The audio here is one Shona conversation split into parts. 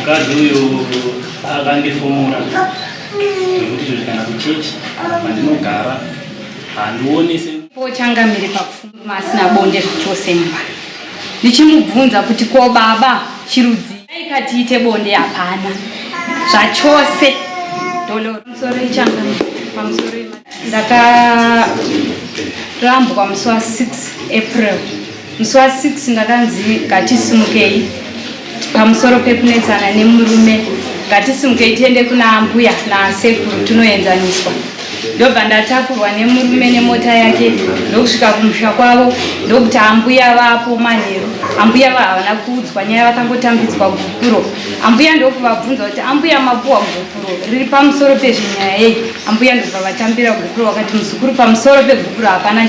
mukadzi uyu akandifumura nekuti izvo kana kuchechi pandinogara handionese pochangamire pakufuma asina bonde zvachose mba ndichimubvunza kuti ko baba chirudzi aikatiite bonde hapana zvachose Dhololo musoro ichangamire pamusoro ndakarambwa musi wa 6 April musi wa 6 ndakanzi ngatisumukei pamusoro pekunetsana nemurume ngatisumukei tiende kuna ambuya nasekuru tunoenzaniswa ndobva ndatakurwa nemurume nemota yake ndokusvika kumusha kwavo ndokuti ambuya vapo manheru ambuya havana kuudzwa nyaya vakangotambidzwa gupuro ambuya ndokuvabvunza kuti ambuya mapuwa gupuro riri pamusoro pezvenyaya yei ambuya ndobva vatambira gupuro vakati muzukuru pamusoro pegupuro hapana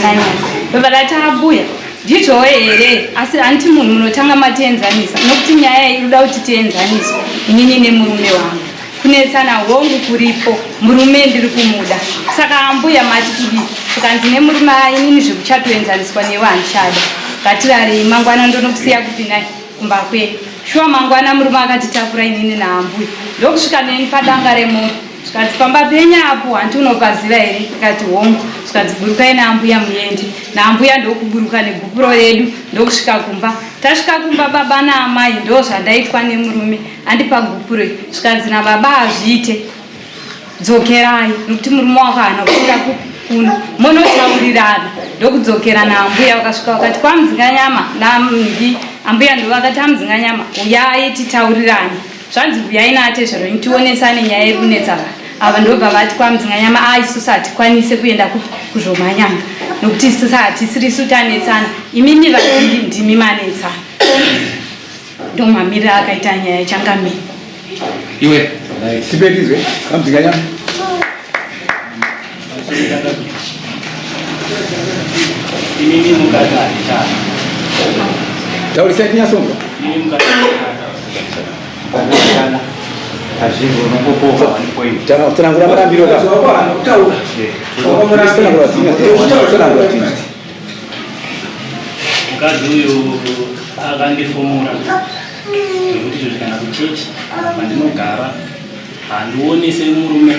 nyaya ndobva ndati abuya ndizvowo here asi handiti munhu munotanga matenzanisa nokuti nyaya iyi inoda kuti tienzaniswa inini nemurume wangu kunetsana hongu kuripo murume ndiri kumuda saka ambuya mati kudi tikanzi nemurume inini zvekuchatoenzaniswa newe handichada ngatirarei mangwana ndonokusiya kupinda kumba kwedu shuwa mangwana murume akatitakura inini naambuya ndokusvika neni padanga remoto zvikati pamba penya apo handiunopaziva here tikati hongu zvikati burukai naambuya muende naambuya ndokuburuka negupuro redu ndokusvika kumba tasvika kumba baba naamai ndo zvandaitwa nemurume handipa gupuro zvikanzi nababa hazviite dzokerai nokuti murume wakahana kuenda kuno munotaurirana ndokudzokera naambuya vakasvika vakati kwamuzinganyama namgi ambuya ndo vakati amuzinganyama uyai titaurirane zvanzi uyai natezvero tionesane nyaya iri kunetsa vanhu ava ndobva vati kwamuzinganyama isusu hatikwanise kuenda kuzvomanyanga nokuti isusu hatisirisu tanetsana imimi vazhinji ndimi manetsana ndomamiriro akaita nyaya ichangamiri iwe tibetizwe kwamuzinganyama imimi mukadzi handitana taurisai tinyasonga imimi mukadzi tanangura marambiro mukadzi uyu akandifumura nekuti izvo kana kuchechi pandinogara handionese murume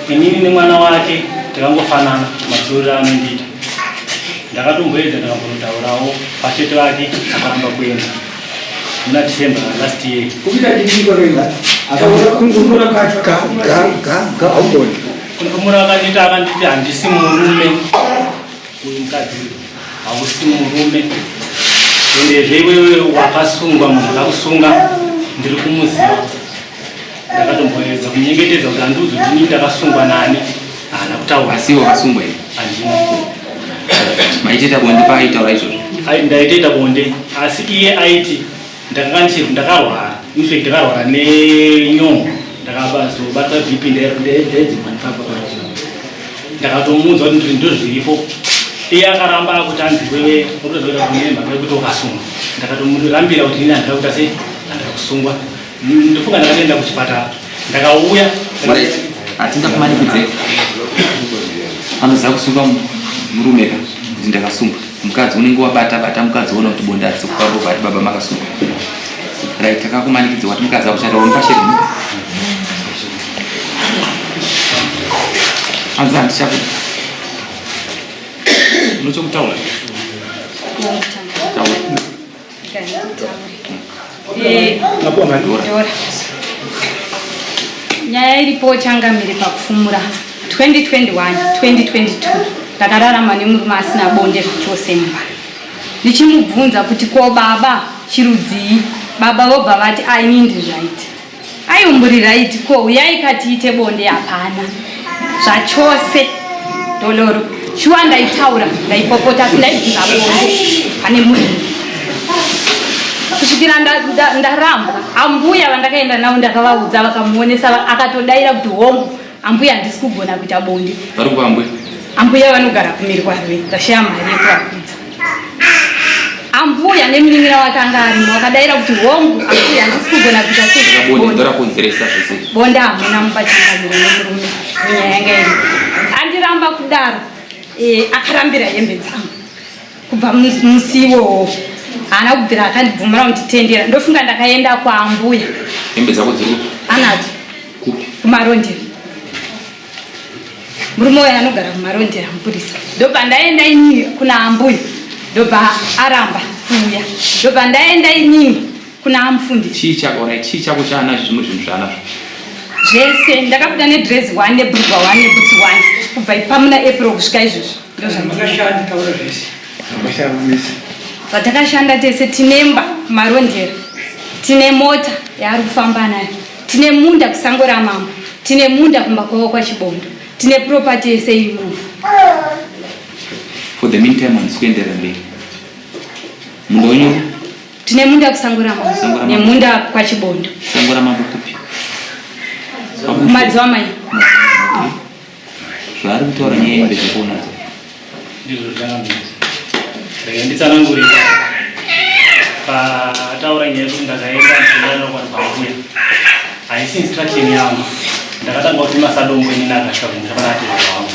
inini nemwana wake tikangofanana matsorero anondiita ndakatomboedza ndakambonotaurawo pachete vake akaramba kuenda muna December last year kungomura akanditi handisi murume uyu mukadzi hausi murume endezve iwewe wakasungwa munhu akakusunga ndiri kumuziva ndakatomboedza kunyengetedza kuti handiudzwi kuti inini ndakasungwa nani hana kutaura asiwo wakasungwa here handina maiteta bonde paaitaura izvozvo ndaitoita bonde asi iye aiti ndakarwara infect ndakarwara nenyongo ndakabazobatwa bp ndedzimanipaapa ndakatomuudza kuti ndozviripo iye akaramba akuti anziwewe otozoaemba kuti wakasunga ndakatomurambira kuti ini handira kuita sei handira kusungwa ndofunga ndakatoenda kuchipatara ndakauya hatingakumanikidze anoziva kusunga murumeka kuti ndakasunga mukadzi unenge wabata mukadzi ona kuti bonde hatisi kufamba bati baba makasunga right takakumanikidze wati mukadzi akushanda wamupashere anzi handichakuti unochokutaura nyaya iripo changamire pakufumura 2021 2022 ndakararama nemurume asina bonde zvachose mba ndichimubvunza kuti ko baba chirudzii baba vobva vati aini ndiri right aiumburi right ko uyai katiite bonde hapana zvachose Dhololo shuwa ndaitaura ndaipopota asi ndaibvunza bonde pane munhu kusvikira ndarambwa ambuya vandakaenda navo ndakavaudza vakamuonesa akatodaira kuti hongu ambuya handisi kugona kuita bonde vari kuambuya ambuya vanogara kumirwarwe ndashaya mari yekuvaudza ambuya nemuningira wake anga arimo vakadaira kuti hongu ambuya handisi kugona kuita bonde hamuna mubachangamiro nemurume munyaya yanga iri andiramba kudaro akarambira hembe dzangu kubva musiwowo haana kubvira akandibvumira kunditendera. Ndofunga ndakaenda kwaambuya. Hembe dzako dziri anadzo kumarondera. Murume uyu anogara kumarondera mupurisa. Ndobva ndaenda ini kuna ambuya. Ndobva aramba kuuya. Ndobva ndaenda ini kuna amufundisi. chii chako chaanazvo zvimwe zvinhu zvaanazvo zvese ndakabuda nedress 1 nebhurugwa 1 nebhutsi 1 kubva ipamuna April kusvika izvozvo. Vatakashanda tese tinemba kumarondera, tine mota yaari kufamba nayo, tine munda kusango ramambo, tine munda kumakwavo kwachibondo, tine property yese imomo. For the meantime handisi kuendera mberi. Munda wenyu tine munda kusango ramambo nemunda kwachibondo. Sango ramambo kupi? Kumadziva mai. Zvaari kutaura nyaya dzekuonadzo ndizvo zvakamira. Nditsanangurira pataura nyaya yekuti ndakaenda ndinoona kwambuya haisi instruction yangu. Ndakatanga kuti masadombo ini nakasha kunja panatezo wangu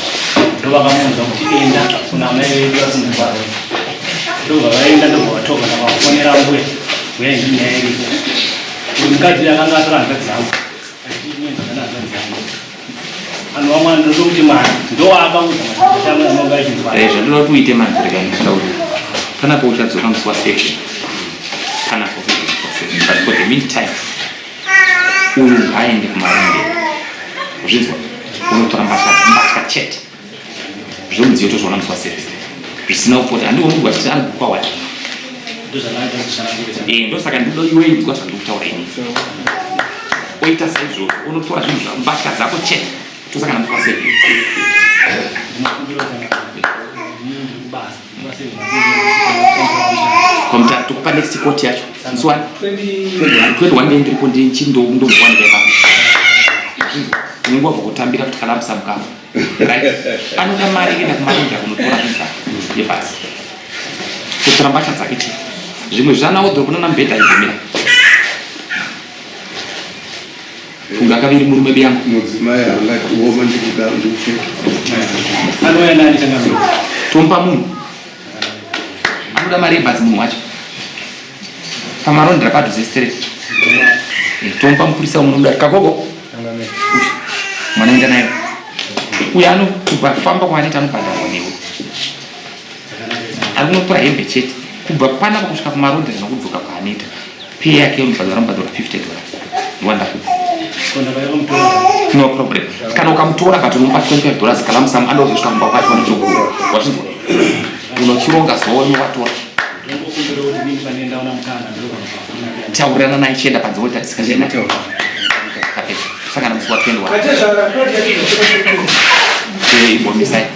ndovakamunza kuti enda kuna mai vedu vakumubvaro ndobvavaenda ndobvavatoka ndakafonera mbuya uya nyaya iripo kuti mukadzi akanga atora hanzvadzi yangu anhu vamwe ndokuti mwana ndoakaudza maaaanga echinzwa zvandinoda kuti uite manje rekanitaura panapo uchadzoka musi wa7 panapo but for the meantime uyu ngaaende kumarondera zvinzwa unotora mbatya chete zvomudziyo tozvona musi wa7 zvisina kupota handioni kuti ari kukwawati ndosaka ndodo iwe inzwa zvandiri kutaura ini oita saizvozvo unotora zvinhu mbatya dzako chete tosakana musi wa7 komta tukupa next court yacho musi 21 ndiripo ndindombowandika ningwa kutambira kuti kana musamuka right anoda mari ina kumarondera kunotora visa yebasi kutora mbatya dzake chete zvimwe zvanaodhoro kunana mbedha igomira funga kaviri murume beyangu mudzimai angati woma ndikugara ndikupfeka anoenda ndichangamira tompa munhu anoda mari yebhazi munhu wacho pamarondera padhuze straight tompa mupurisa unomuda kagogo mwana enda nayo uyo anofamba kwaaneta anobhadharwa newe ari kunotora hembe chete kubva panapa kusvika kumarondera nokudzoka kwaaneta pay yake yomubhadhara mubhadhara $50 wanda no problem kana ukamutora katonomupa $25 kana musamu andozosvika mumba kwacho wanochokura wazvinzwa unochironga zuva rimwe watora taurirana naye chienda panze wotatisikachena sakana musi wa21 bomisai